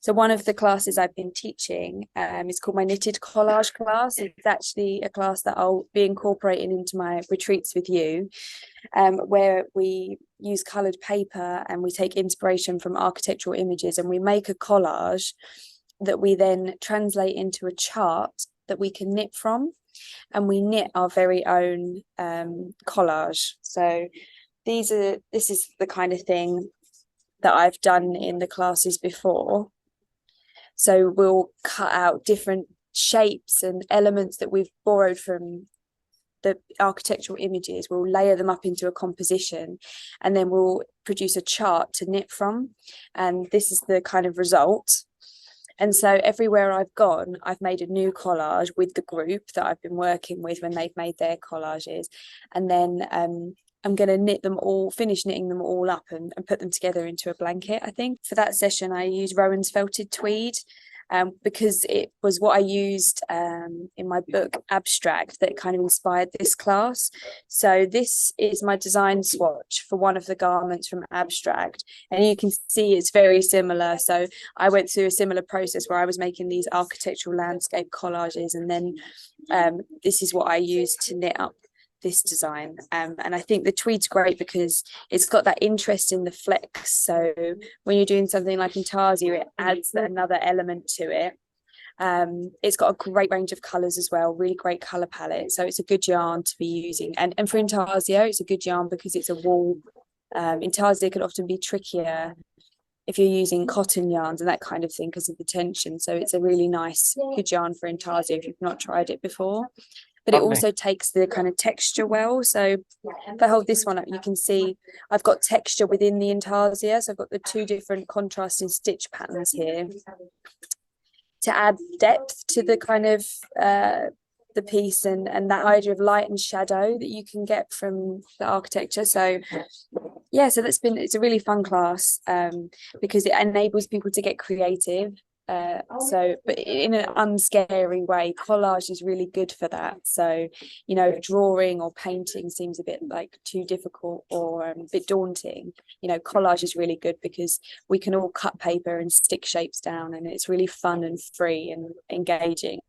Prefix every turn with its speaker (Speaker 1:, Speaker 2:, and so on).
Speaker 1: So one of the classes I've been teaching is called my knitted collage class. It's actually a class that I'll be incorporating into my retreats with you, where we use coloured paper and we take inspiration from architectural images and we make a collage that we then translate into a chart that we can knit from, and we knit our very own collage. So this is the kind of thing that I've done in the classes before. So we'll cut out different shapes and elements that we've borrowed from the architectural images. We'll layer them up into a composition, and then we'll produce a chart to knit from. And this is the kind of result. And so everywhere I've gone, I've made a new collage with the group that I've been working with when they've made their collages. And then I'm going to finish knitting them all up and put them together into a blanket, I think. For that session, I used Rowan's felted tweed, because it was what I used in my book Abstract that kind of inspired this class. So this is my design swatch for one of the garments from Abstract, and you can see it's very similar. So I went through a similar process where I was making these architectural landscape collages, and then this is what I used to knit up this design. And I think the tweed's great because it's got that interest in the flex. So when you're doing something like intarsia, it adds another element to it. It's got a great range of colours as well, really great colour palette. So it's a good yarn to be using. And for intarsia, it's a good yarn because it's a wool. Intarsia can often be trickier if you're using cotton yarns and that kind of thing because of the tension. So it's a really nice, good yarn for intarsia if you've not tried it before. But it also takes the kind of texture well. So if I hold this one up, you can see I've got texture within the intarsia. So I've got the two different contrasting stitch patterns here to add depth to the kind of the piece and that idea of light and shadow that you can get from the architecture. So yeah, so it's a really fun class because it enables people to get creative. But in an unscary way. Collage is really good for that. So, drawing or painting seems a bit like too difficult or a bit daunting. Collage is really good because we can all cut paper and stick shapes down, and it's really fun and free and engaging.